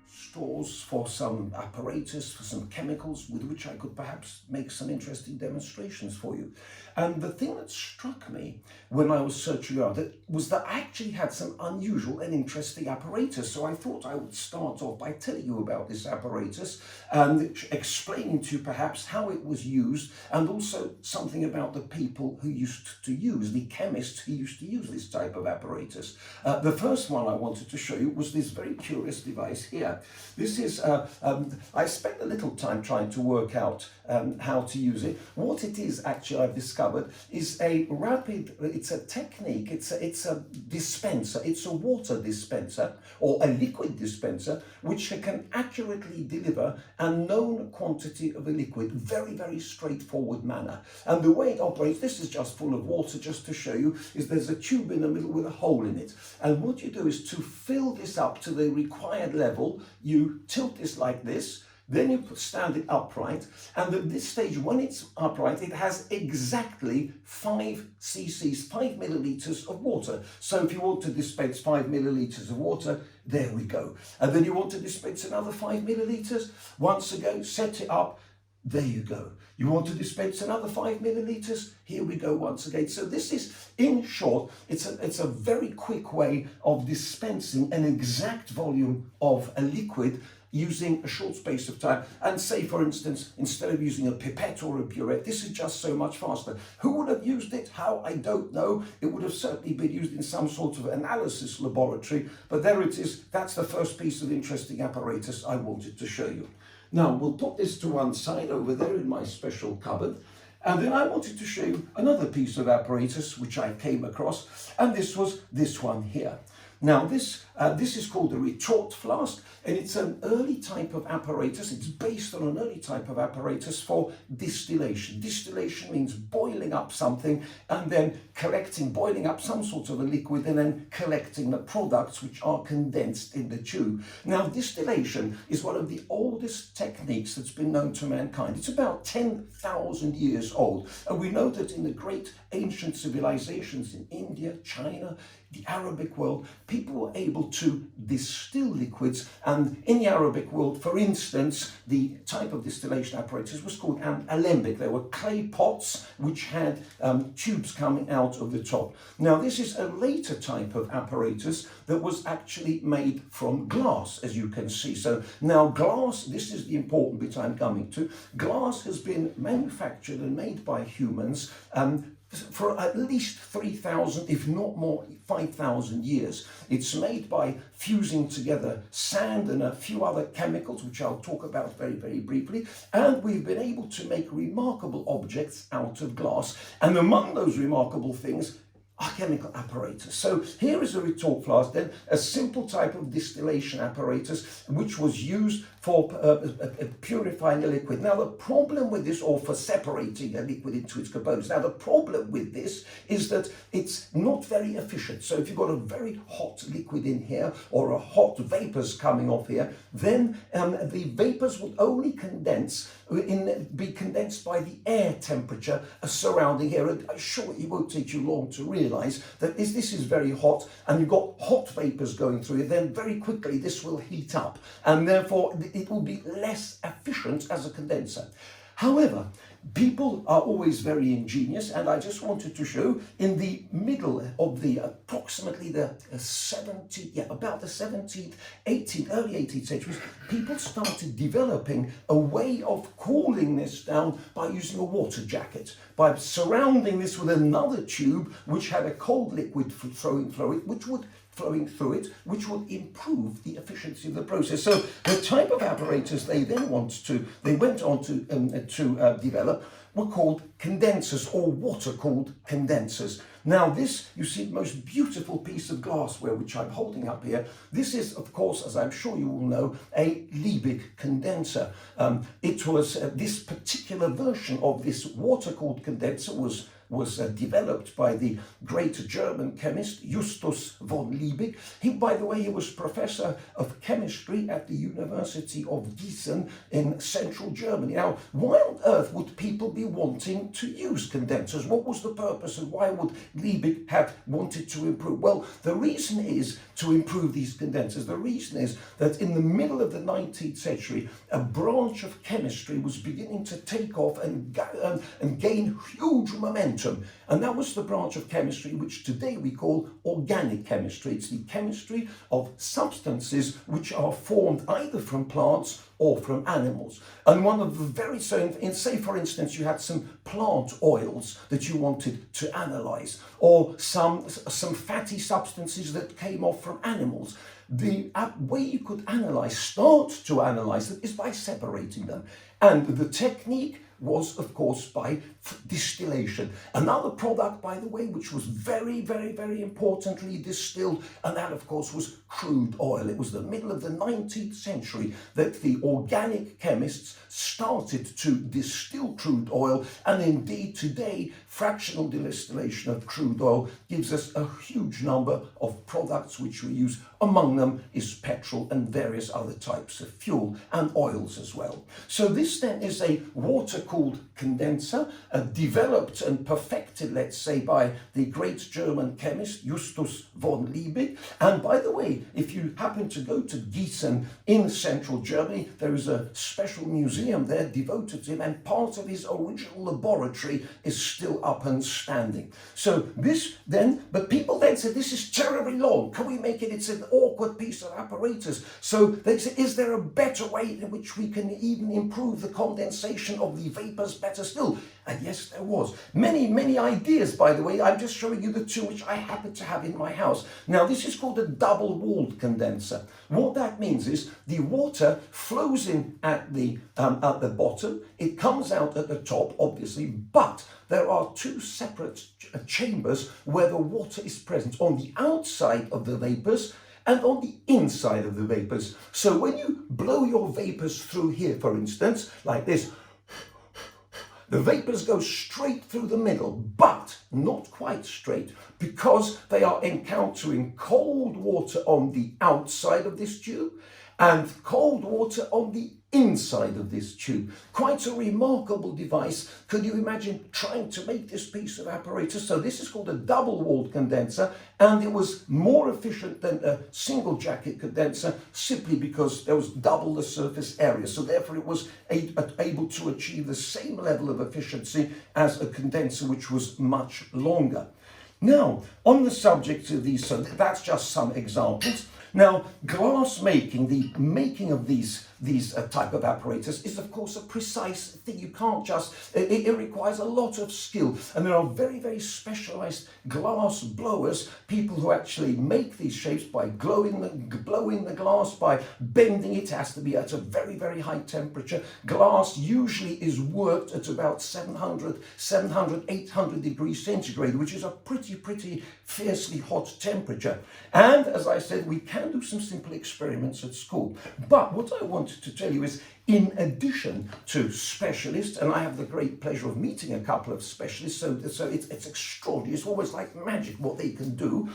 Stores for some apparatus, for some chemicals with which I could perhaps make some interesting demonstrations for you. And the thing that struck me when I was searching around it was that I actually had some unusual and interesting apparatus. So I thought I would start off by telling you about this apparatus and explaining to you perhaps how it was used, and also something about the people who used to use, the chemists who used to use this type of apparatus. The first one I wanted to show you was this very curious device here. This is, I spent a little time trying to work out how to use it. What it is actually, I've discovered, is a rapid, it's a technique, it's a dispenser, it's a water dispenser or a liquid dispenser which can accurately deliver a known quantity of a liquid, very, very straightforward manner. And the way it operates, this is just full of water, just to show you, is there's a tube in the middle with a hole in it. And what you do is to fill this up to the required level, you tilt this like this, then you stand it upright, and at this stage, when it's upright, it has exactly 5 cc's, 5 milliliters of water. So if you want to dispense 5 milliliters of water, there we go. And then you want to dispense another 5 milliliters, once again, set it up, there you go. You want to dispense another 5 milliliters? Here we go once again. So this is, in short, it's a very quick way of dispensing an exact volume of a liquid using a short space of time. And say, for instance, instead of using a pipette or a burette, this is just so much faster. Who would have used it? How? I don't know. It would have certainly been used in some sort of analysis laboratory, but there it is. That's the first piece of interesting apparatus I wanted to show you. Now, we'll put this to one side over there in my special cupboard. And then I wanted to show you another piece of apparatus which I came across, and this was this one here. Now, this is called a retort flask, and it's an early type of apparatus. It's based on an early type of apparatus for distillation. Distillation means boiling up something and then boiling up some sort of a liquid and then collecting the products which are condensed in the tube. Now, distillation is one of the oldest techniques that's been known to mankind. It's about 10,000 years old, and we know that in the great ancient civilizations in India, China, the Arabic world, people were able to distill liquids, and in the Arabic world, for instance, the type of distillation apparatus was called an alembic. They were clay pots which had tubes coming out of the top. Now, this is a later type of apparatus that was actually made from glass, as you can see. So now glass, this is the important bit I'm coming to. Glass has been manufactured and made by humans for at least 3,000, if not more, 5,000 years. It's made by fusing together sand and a few other chemicals, which I'll talk about very, very briefly. And we've been able to make remarkable objects out of glass. And among those remarkable things, our chemical apparatus. So here is a retort flask, then a simple type of distillation apparatus which was used for purifying a liquid. Now the problem with this, or for separating a liquid into its components, now the problem with this is that it's not very efficient. So if you've got a very hot liquid in here, or a hot vapors coming off here, then the vapors would only be condensed by the air temperature surrounding here. And I'm sure it won't take you long to realize that this is very hot, and you've got hot vapors going through it, then very quickly this will heat up, and therefore it will be less efficient as a condenser. However, people are always very ingenious, and I just wanted to show in the middle of the approximately the 17th, 18th, early 18th centuries, people started developing a way of cooling this down by using a water jacket, by surrounding this with another tube which had a cold liquid flowing through it, which would improve the efficiency of the process. So the type of apparatus they went on to develop were called condensers, or water-cooled condensers. Now this, you see, the most beautiful piece of glassware which I'm holding up here. This is, of course, as I'm sure you all know, a Liebig condenser. It was this particular version of this water-cooled condenser was developed by the great German chemist Justus von Liebig. By the way, he was professor of chemistry at the University of Gießen in central Germany. Now, why on earth would people be wanting to use condensers? What was the purpose, and why would Liebig had wanted to improve? Well, the reason is to improve these condensers. The reason is that in the middle of the 19th century, a branch of chemistry was beginning to take off and gain huge momentum. And that was the branch of chemistry which today we call organic chemistry. It's the chemistry of substances which are formed either from plants or from animals. And one of the very, so say for instance you had some plant oils that you wanted to analyze, or some fatty substances that came off from animals. The way you could start to analyze them, is by separating them. And the technique was, of course, by distillation. Another product, by the way, which was very, very, very importantly distilled, and that, of course, was crude oil. It was the middle of the 19th century that the organic chemists started to distill crude oil, and indeed today, fractional distillation of crude oil gives us a huge number of products which we use. Among them is petrol and various other types of fuel, and oils as well. So this then is a water-cooled condenser, developed and perfected, let's say, by the great German chemist Justus von Liebig. And by the way, if you happen to go to Gießen in central Germany, there is a special museum there devoted to him, and part of his original laboratory is still up and standing. So this then, but people then said, this is terribly long. Can we make it? It's an awkward piece of apparatus. So they said, is there a better way in which we can even improve the condensation of the vapors better still? And yes, there was. Many, many ideas, by the way. I'm just showing you the two which I happen to have in my house. Now, this is called a double-walled condenser. What that means is the water flows in at the bottom. It comes out at the top, obviously, but there are two separate chambers where the water is present on the outside of the vapors and on the inside of the vapors. So when you blow your vapors through here, for instance, like this, the vapors go straight through the middle, but not quite straight, because they are encountering cold water on the outside of this tube and cold water on the inside of this tube. Quite a remarkable device. Could you imagine trying to make this piece of apparatus? So this is called a double-walled condenser, and it was more efficient than a single jacket condenser simply because there was double the surface area. So therefore it was able to achieve the same level of efficiency as a condenser which was much longer. Now, on the subject of these, so that's just some examples. Now, glass making, the making of these type of apparatus is, of course, a precise thing. You can't just, it requires a lot of skill. And there are very, very specialized glass blowers, people who actually make these shapes by blowing the glass, by bending it. It has to be at a very, very high temperature. Glass usually is worked at about 700, 800 degrees centigrade, which is a pretty fiercely hot temperature. And as I said, we can do some simple experiments at school. But what I wanted to tell you is, in addition to specialists, and I have the great pleasure of meeting a couple of specialists, so it's extraordinary. It's almost like magic what they can do.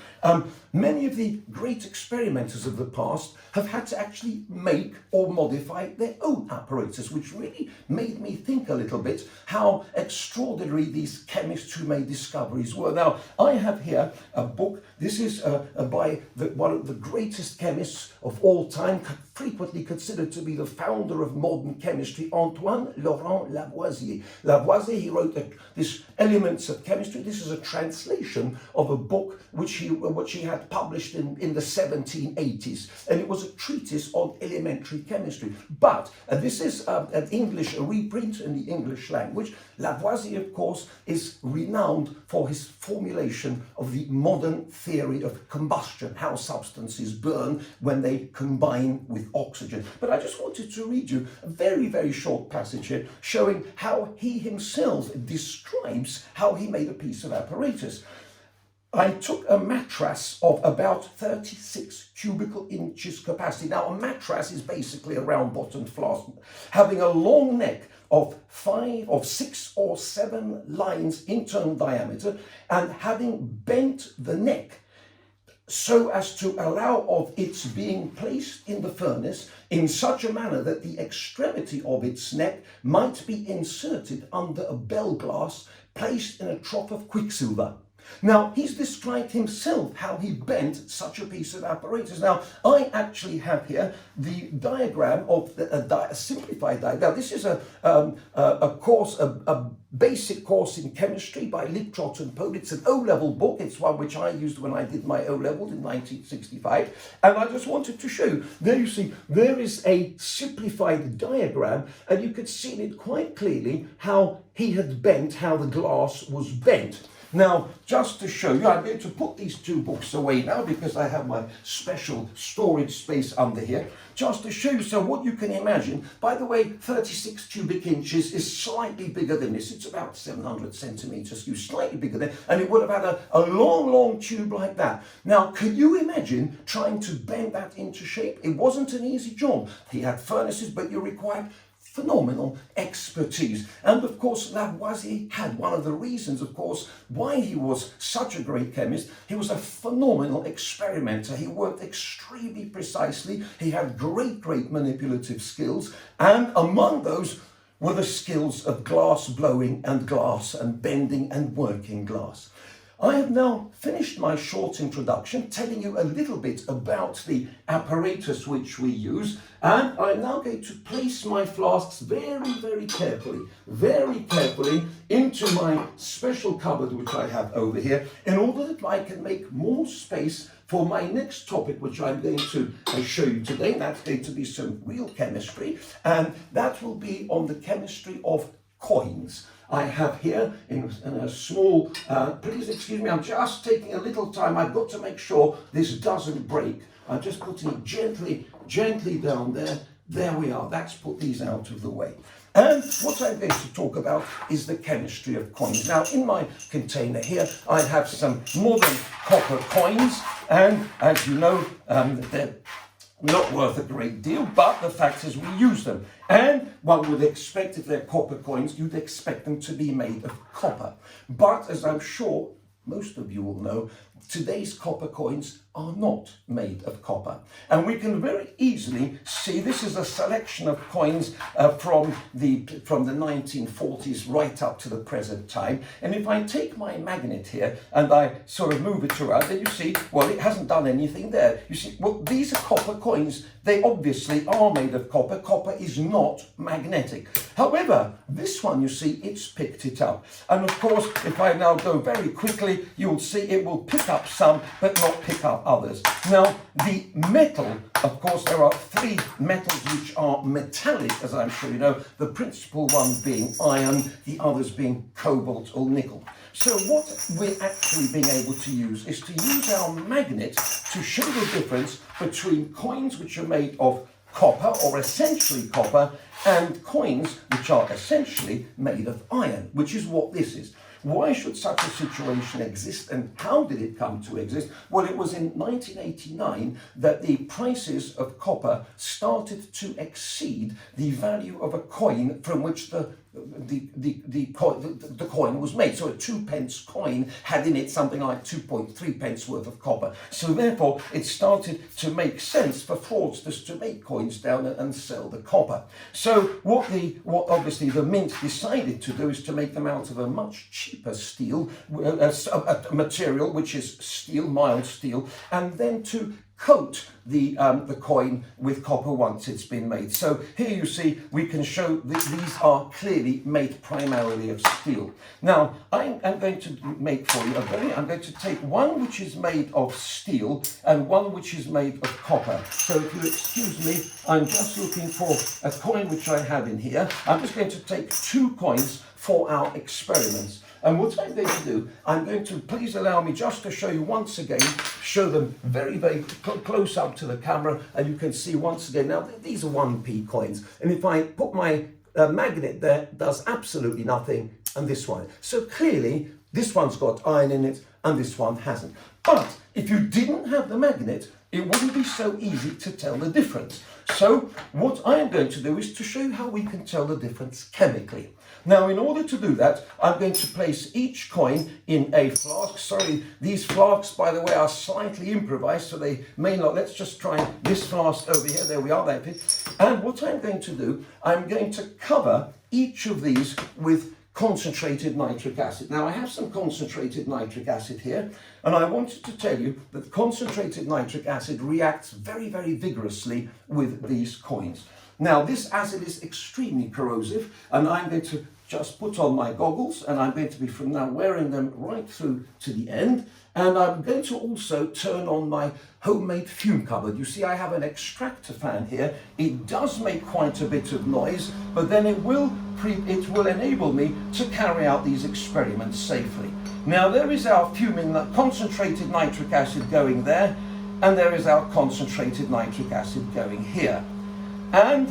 Many of the great experimenters of the past have had to actually make or modify their own apparatus, which really made me think a little bit how extraordinary these chemists who made discoveries were. Now, I have here a book. This is by one of the greatest chemists of all time, frequently considered to be the founder of modern chemistry, Antoine Lavoisier. Lavoisier, he wrote this Elements of Chemistry. This is a translation of a book which he had published in the 1780s, and it was a treatise on elementary chemistry. But this is an English reprint in the English language. Lavoisier, of course, is renowned for his formulation of the modern theory of combustion, how substances burn when they combine with oxygen. But I just wanted to read you a very, very short passage here showing how he himself describes how he made a piece of apparatus. I took a mattress of about 36 cubical inches capacity. Now, a mattress is basically a round-bottomed flask having a long neck of 6 or 7 lines internal diameter, and having bent the neck so as to allow of its being placed in the furnace in such a manner that the extremity of its neck might be inserted under a bell glass placed in a trough of quicksilver. Now, he's described himself how he bent such a piece of apparatus. Now, I actually have here the diagram of a simplified diagram. Now, this is a course, a basic course in chemistry by Littrot and Pohl. It's an O-level book. It's one which I used when I did my O-level in 1965. And I just wanted to show you. There you see, there is a simplified diagram, and you could see in it quite clearly how he had bent, how the glass was bent. Now, just to show you, I'm going to put these two books away now because I have my special storage space under here. Just to show you, so what you can imagine, by the way, 36 cubic inches is slightly bigger than this. It's about 700 centimeters, slightly bigger than, and it would have had a long, long tube like that. Now, can you imagine trying to bend that into shape? It wasn't an easy job. He had furnaces, but you required phenomenal expertise. And of course, Lavoisier had one of the reasons, of course, why he was such a great chemist. He was a phenomenal experimenter. He worked extremely precisely. He had great manipulative skills. And among those were the skills of glass blowing and glass and bending and working glass. I have now finished my short introduction, telling you a little bit about the apparatus which we use, and I'm now going to place my flasks very carefully into my special cupboard which I have over here, in order that I can make more space for my next topic, which I'm going to show you today. And that's going to be some real chemistry, and that will be on the chemistry of coins. I have here in a small, please excuse me, I'm just taking a little time. I've got to make sure this doesn't break. I'm just putting it gently down there. There we are. That's put these out of the way. And what I'm going to talk about is the chemistry of coins. Now, in my container here, I have some modern copper coins, and as you know, they're not worth a great deal, but the fact is we use them. And one would expect, if they're copper coins, you'd expect them to be made of copper. But as I'm sure most of you will know, today's copper coins are not made of copper. And we can very easily see, this is a selection of coins from the 1940s right up to the present time. And if I take my magnet here and I sort of move it around, then you see, well, it hasn't done anything there. You see, well, these are copper coins. They obviously are made of copper. Copper is not magnetic. However, this one, you see, it's picked it up. And of course, if I now go very quickly, you'll see it will pick up some, but not pick up others. Now, the metal, of course, there are three metals which are metallic, as I'm sure you know, the principal one being iron, the others being cobalt or nickel. So what we're actually being able to use is to use our magnet to show the difference between coins which are made of copper, or essentially copper, and coins which are essentially made of iron, which is what this is. Why should such a situation exist, and how did it come to exist? Well, it was in 1989 that the prices of copper started to exceed the value of a coin from which the coin was made. So a 2p coin had in it something like 2.3p worth of copper. So therefore, it started to make sense for fraudsters to make coins down and sell the copper. So what obviously the mint decided to do is to make them out of a much cheaper steel, a material which is steel, mild steel, and then to coat the coin with copper once it's been made. So here you see we can show that these are clearly made primarily of steel. Now I'm going to make for you I'm going to take one which is made of steel and one which is made of copper. So if you excuse me, I'm just looking for a coin which I have in here. I'm just going to take two coins for our experiments. And what I'm going to do, I'm going to, please allow me just to show you once again, show them very close up to the camera, and you can see once again, now these are 1p coins, and if I put my magnet there, it does absolutely nothing, and this one. So clearly, this one's got iron in it, and this one hasn't. But if you didn't have the magnet, it wouldn't be so easy to tell the difference. So what I am going to do is to show you how we can tell the difference chemically. Now, in order to do that, I'm going to place each coin in a flask. Sorry, these flasks, by the way, are slightly improvised, so they may not. Let's just try this flask over here. There we are, there. And what I'm going to do, I'm going to cover each of these with concentrated nitric acid. Now I have some concentrated nitric acid here, and I wanted to tell you that concentrated nitric acid reacts very, very vigorously with these coins. Now this acid is extremely corrosive, and I'm going to just put on my goggles, and I'm going to be from now wearing them right through to the end. And I'm going to also turn on my homemade fume cupboard. You see, I have an extractor fan here. It does make quite a bit of noise, but then it will enable me to carry out these experiments safely. Now there is our concentrated nitric acid going there, and there is our concentrated nitric acid going here. And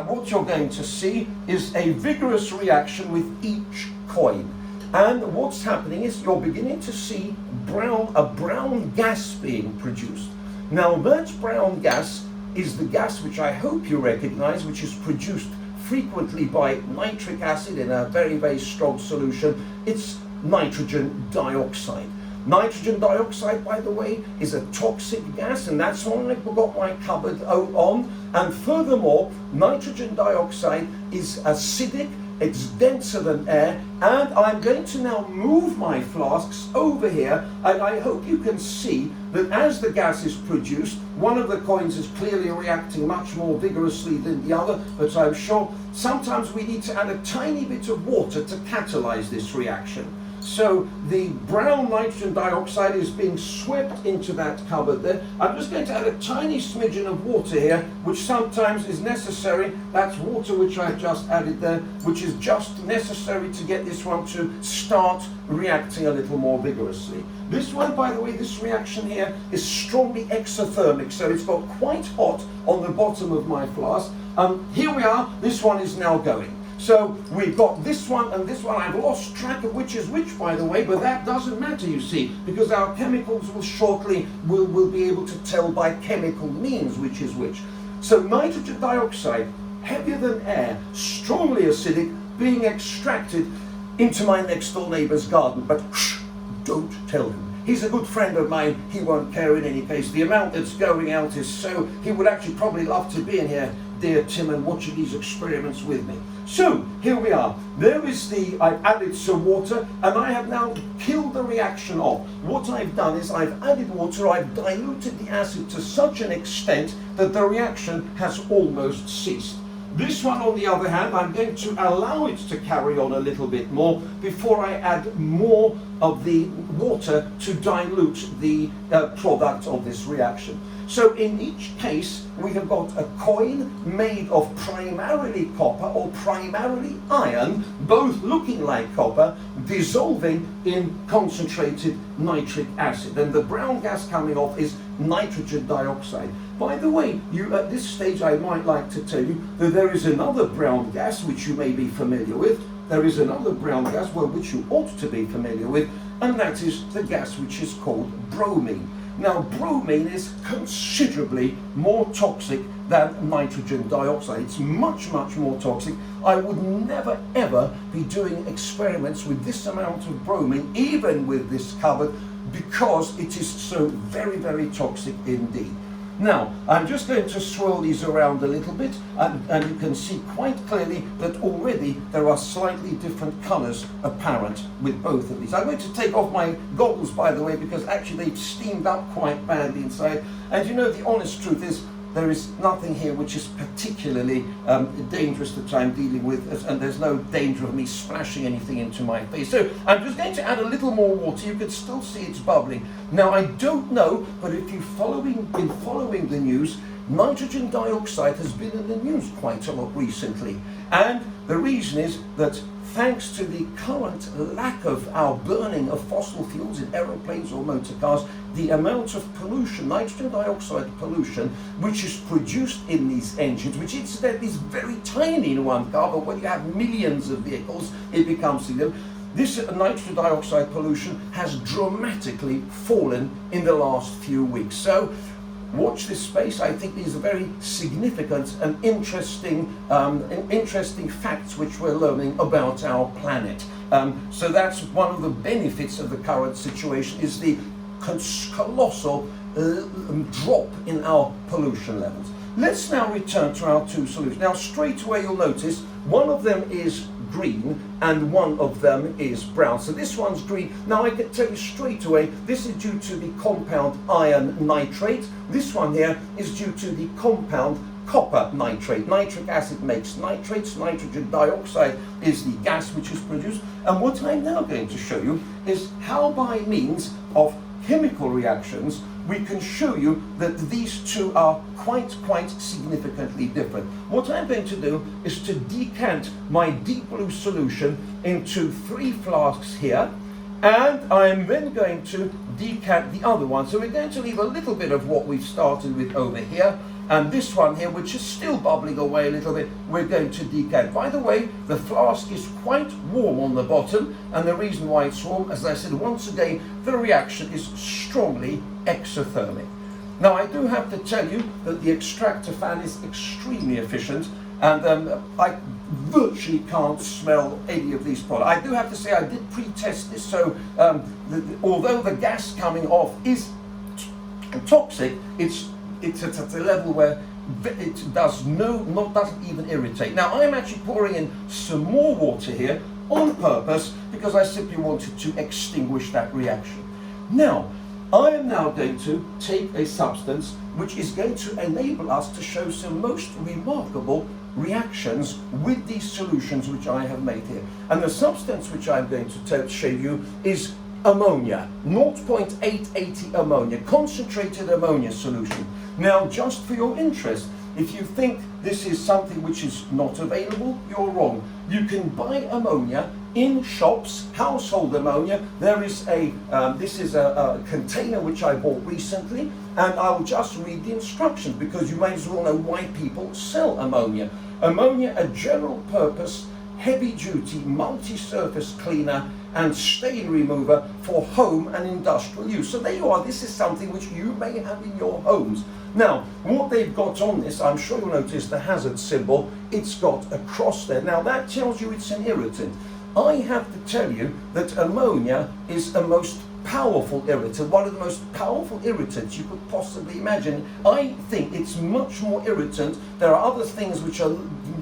what you're going to see is a vigorous reaction with each coin. And what's happening is you're beginning to see a brown gas being produced. Now that brown gas is the gas which I hope you recognize, which is produced frequently by nitric acid in a very, very strong solution. It's nitrogen dioxide. Nitrogen dioxide, by the way, is a toxic gas, and that's why I've got my cupboard on. And furthermore, nitrogen dioxide is acidic, it's denser than air, and I'm going to now move my flasks over here, and I hope you can see that as the gas is produced, one of the coins is clearly reacting much more vigorously than the other, but I'm sure sometimes we need to add a tiny bit of water to catalyze this reaction. So the brown nitrogen dioxide is being swept into that cupboard there. I'm just going to add a tiny smidgen of water here, which sometimes is necessary. That's water which I've just added there, which is just necessary to get this one to start reacting a little more vigorously. This one, by the way, this reaction here is strongly exothermic, so it's got quite hot on the bottom of my flask. Here we are, this one is now going. So we've got this one and this one. I've lost track of which is which, by the way, but that doesn't matter, you see, because our chemicals will shortly, will be able to tell by chemical means which is which. So nitrogen dioxide, heavier than air, strongly acidic, being extracted into my next door neighbour's garden. But shh, don't tell him. He's a good friend of mine, he won't care in any case. The amount that's going out is so, he would actually probably love to be in here, dear Tim, and watching these experiments with me. So here we are. There is I've added some water, and I have now killed the reaction off. What I've done is I've added water, I've diluted the acid to such an extent that the reaction has almost ceased. This one, on the other hand, I'm going to allow it to carry on a little bit more before I add more of the water to dilute the product of this reaction. So in each case, we have got a coin made of primarily copper or primarily iron, both looking like copper, dissolving in concentrated nitric acid. And the brown gas coming off is nitrogen dioxide. By the way, at this stage I might like to tell you that there is another brown gas which you may be familiar with. There is another brown gas, well, which you ought to be familiar with, and that is the gas which is called bromine. Now, bromine is considerably more toxic than nitrogen dioxide. It's much, much more toxic. I would never, ever be doing experiments with this amount of bromine, even with this cupboard, because it is so very, very toxic indeed. Now, I'm just going to swirl these around a little bit, and you can see quite clearly that already there are slightly different colours apparent with both of these. I'm going to take off my goggles, by the way, because actually they've steamed up quite badly inside. And you know, the honest truth is, there is nothing here which is particularly dangerous that I'm dealing with, and there's no danger of me splashing anything into my face. So I'm just going to add a little more water. You can still see it's bubbling. Now, I don't know, but if you've been following the news, nitrogen dioxide has been in the news quite a lot recently. And the reason is that thanks to the current lack of our burning of fossil fuels in aeroplanes or motor cars, the amount of pollution, nitrogen dioxide pollution, which is produced in these engines, which incidentally is very tiny in one car, but when you have millions of vehicles, it becomes significant. This nitrogen dioxide pollution has dramatically fallen in the last few weeks. So watch this space. I think these are very significant and interesting facts which we're learning about our planet. So that's one of the benefits of the current situation, is the colossal drop in our pollution levels. Let's now return to our two solutions. Now, straight away you'll notice one of them is green and one of them is brown. So this one's green. Now I can tell you straight away, this is due to the compound iron nitrate. This one here is due to the compound copper nitrate. Nitric acid makes nitrates, nitrogen dioxide is the gas which is produced. And what I'm now going to show you is how by means of chemical reactions we can show you that these two are quite significantly different. What I'm going to do is to decant my deep blue solution into 3 flasks here, and I'm then going to decant the other one. So we're going to leave a little bit of what we've started with over here, and this one here, which is still bubbling away a little bit, we're going to decant. By the way, the flask is quite warm on the bottom, and the reason why it's warm, as I said once again, the reaction is strongly exothermic. Now I do have to tell you that the extractor fan is extremely efficient, and I virtually can't smell any of these products. I do have to say I did pre-test this, so although the gas coming off is toxic, it's at a level where it doesn't even irritate. Now I'm actually pouring in some more water here on purpose because I simply wanted to extinguish that reaction. Now I am now going to take a substance which is going to enable us to show some most remarkable reactions with these solutions which I have made here. And the substance which I'm going to show you is ammonia, 0.880 ammonia, concentrated ammonia solution. Now, just for your interest, if you think this is something which is not available, you're wrong. You can buy ammonia in shops, household ammonia. There is this is a container which I bought recently, and I will just read the instructions because you may as well know why people sell ammonia. Ammonia, a general purpose, heavy duty, multi-surface cleaner and stain remover for home and industrial use. So there you are, this is something which you may have in your homes. Now, what they've got on this, I'm sure you'll notice the hazard symbol, it's got a cross there. Now that tells you it's an irritant. I have to tell you that ammonia is a most powerful irritant, one of the most powerful irritants you could possibly imagine. I think it's much more irritant. There are other things which are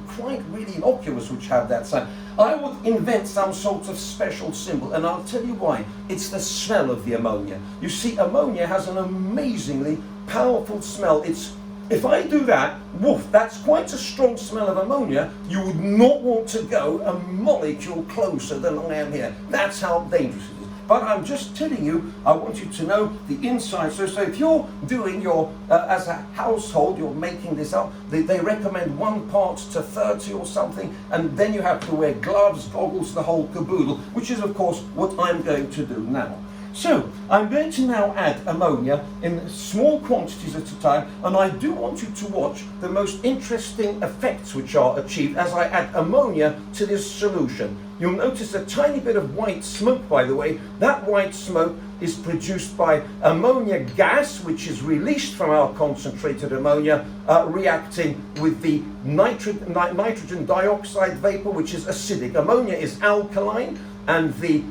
quite really innocuous which have that sign. I would invent some sort of special symbol, and I'll tell you why. It's the smell of the ammonia. You see, ammonia has an amazingly powerful smell. If I do that, woof, that's quite a strong smell of ammonia. You would not want to go a molecule closer than I am here. That's how dangerous it is. But I'm just telling you, I want you to know the inside. So if you're doing your, as a household, you're making this up, they recommend 1 part to 30 or something, and then you have to wear gloves, goggles, the whole caboodle, which is of course what I'm going to do now. So I'm going to now add ammonia in small quantities at a time, and I do want you to watch the most interesting effects which are achieved as I add ammonia to this solution. You'll notice a tiny bit of white smoke, by the way. That white smoke is produced by ammonia gas, which is released from our concentrated ammonia, reacting with the nitrogen dioxide vapor, which is acidic. Ammonia is alkaline, and the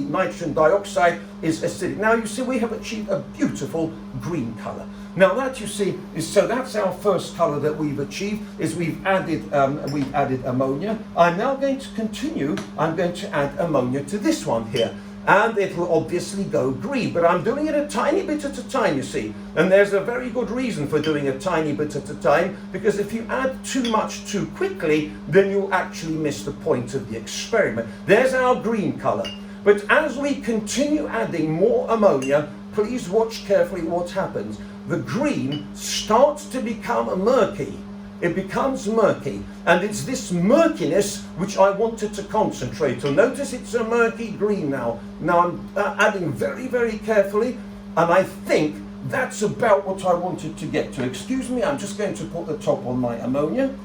nitrogen dioxide is acidic. Now you see we have achieved a beautiful green color. Now that you see is, so that's our first color that we've achieved, is we've added ammonia. I'm now going to continue. I'm going to add ammonia to this one here, and it will obviously go green, but I'm doing it a tiny bit at a time, you see. And there's a very good reason for doing a tiny bit at a time, because if you add too much too quickly, then you'll actually miss the point of the experiment. There's our green color. But as we continue adding more ammonia, please watch carefully what happens. The green starts to become murky. It becomes murky, and it's this murkiness which I wanted to concentrate on. Notice it's a murky green now. Now I'm adding very, very carefully, and I think that's about what I wanted to get to. Excuse me, I'm just going to put the top on my ammonia,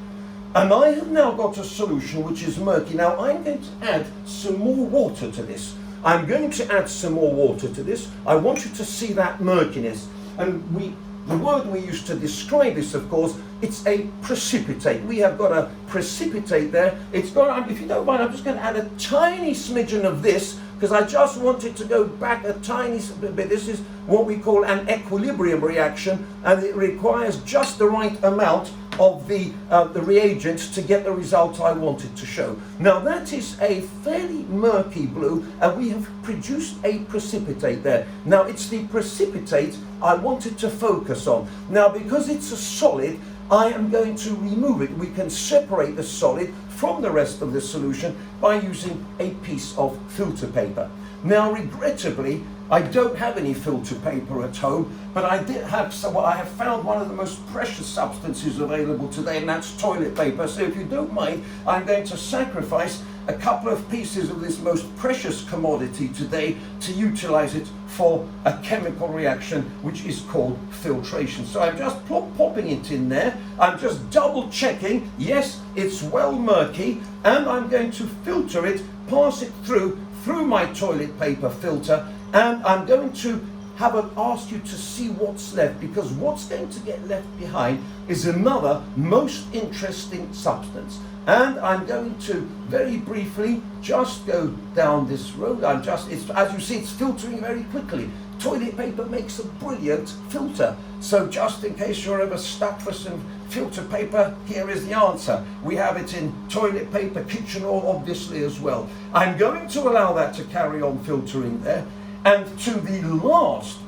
and I have now got a solution which is murky. Now I'm going to add some more water to this. I'm going to add some more water to this. I want you to see that murkiness. And the word we use to describe this, of course, it's a precipitate. We have got a precipitate there. It's got, if you don't mind, I'm just going to add a tiny smidgen of this, because I just want it to go back a tiny bit. This is what we call an equilibrium reaction, and it requires just the right amount of the reagents to get the result I wanted to show. Now that is a fairly murky blue, and we have produced a precipitate there. Now it's the precipitate I wanted to focus on. Now because it's a solid, I am going to remove it. We can separate the solid from the rest of the solution by using a piece of filter paper. Now regrettably, I don't have any filter paper at home, but I did have some. Well, I have found one of the most precious substances available today, and that's toilet paper. So if you don't mind, I'm going to sacrifice a couple of pieces of this most precious commodity today to utilize it for a chemical reaction which is called filtration. So I'm just popping it in there. I'm just double checking. Yes, it's well murky, and I'm going to filter it, pass it through my toilet paper filter, and I'm going to ask you to see what's left, because what's going to get left behind is another most interesting substance. And I'm going to very briefly just go down this road. As you see, it's filtering very quickly. Toilet paper makes a brilliant filter. So just in case you're ever stuck for some filter paper, here is the answer. We have it in toilet paper, kitchen oil obviously as well. I'm going to allow that to carry on filtering there. And to the last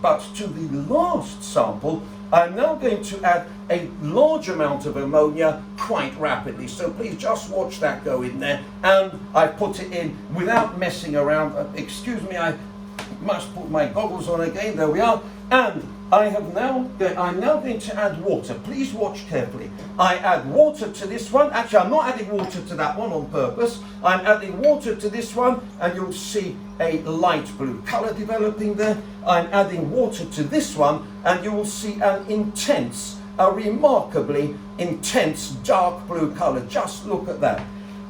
sample, I'm now going to add a large amount of ammonia quite rapidly. So please just watch that go in there. And I put it in without messing around. Excuse me, I must put my goggles on again. There we are. And I'm now going to add water. Please watch carefully. I add water to this one. Actually, I'm not adding water to that one on purpose. I'm adding water to this one, and you'll see a light blue color developing there. I'm adding water to this one, and you will see a remarkably intense dark blue color. Just look at that.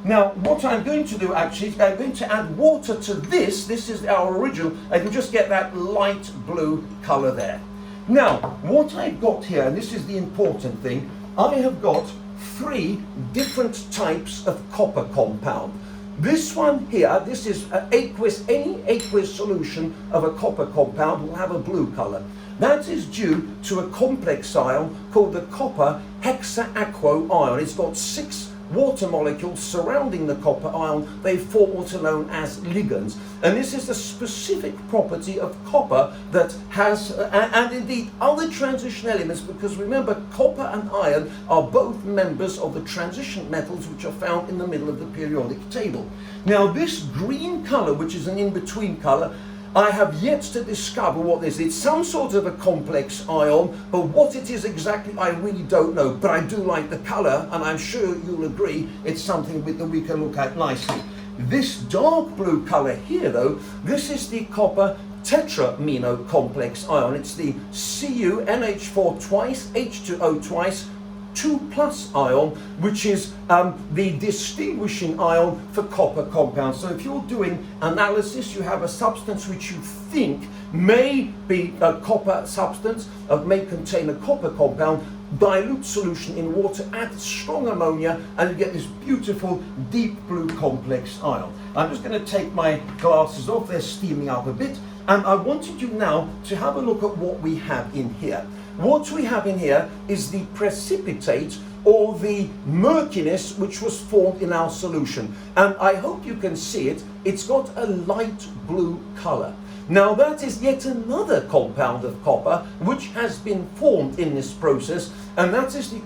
Now, what I'm going to do actually is I'm going to add water to this. This is our original, and you just get that light blue color there. Now, what I've got here, and this is the important thing, I have got 3 different types of copper compound. This one here, this is aqueous. Any aqueous solution of a copper compound will have a blue color. That is due to a complex ion called the copper hexaaquo ion. It's got 6 water molecules surrounding the copper ion. They form what are known as ligands. And this is the specific property of copper that has, and indeed other transition elements, because remember, copper and iron are both members of the transition metals which are found in the middle of the periodic table. Now this green color, which is an in-between color, I have yet to discover what this is. It's some sort of a complex ion, but what it is exactly, I really don't know. But I do like the color, and I'm sure you'll agree it's something that we can look at nicely. This dark blue color here, though, this is the copper tetramino complex ion. It's the CuNH4 twice, H2O twice, 2+ ion, which is the distinguishing ion for copper compounds. So if you're doing analysis, you have a substance which you think may be a copper substance, may contain a copper compound, dilute solution in water, add strong ammonia, and you get this beautiful deep blue complex ion. I'm just going to take my glasses off, they're steaming up a bit, and I wanted you now to have a look at what we have in here. What we have in here is the precipitate, or the murkiness, which was formed in our solution. And I hope you can see it. It's got a light blue color. Now that is yet another compound of copper which has been formed in this process, and that is the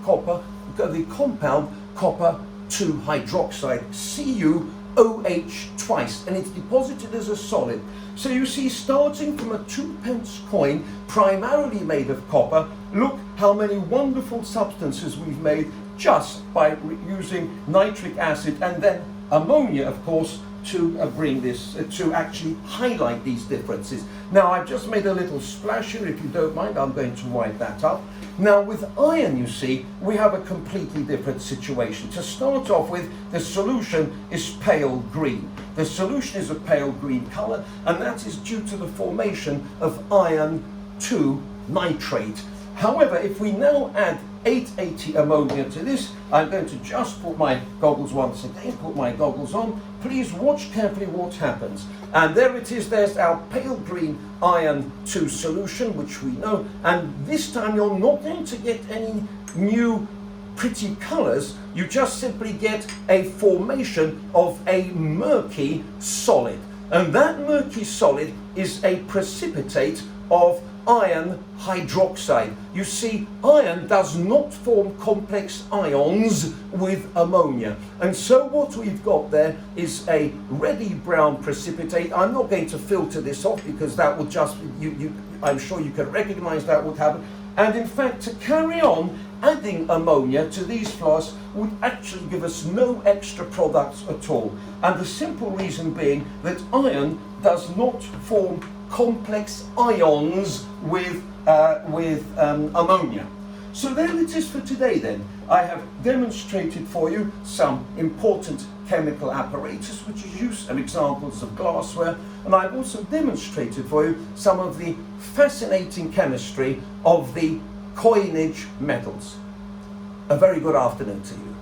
compound copper 2 hydroxide, CuOH twice, and it's deposited as a solid. So you see, starting from a 2p coin, primarily made of copper, look how many wonderful substances we've made just by using nitric acid and then ammonia, of course, to bring this, to actually highlight these differences. Now I've just made a little splash here. If you don't mind, I'm going to wipe that up. Now with iron, you see, we have a completely different situation. To start off with, the solution is pale green. The solution is a pale green color, and that is due to the formation of iron 2 nitrate. However, if we now add 880 ammonia to this, I'm going to just put my goggles once again, put my goggles on. Please watch carefully what happens. And there it is, there's our pale green iron 2 solution, which we know. And this time you're not going to get any new pretty colors, you just simply get a formation of a murky solid. And that murky solid is a precipitate of iron hydroxide. You see, iron does not form complex ions with ammonia. And so what we've got there is a reddy brown precipitate. I'm not going to filter this off because that would just, I'm sure you can recognize that would happen. And in fact, to carry on, adding ammonia to these flasks would actually give us no extra products at all. And the simple reason being that iron does not form complex ions with ammonia. So there it is for today then. I have demonstrated for you some important chemical apparatus which is used and examples of glassware, and I've also demonstrated for you some of the fascinating chemistry of the coinage metals. A very good afternoon to you.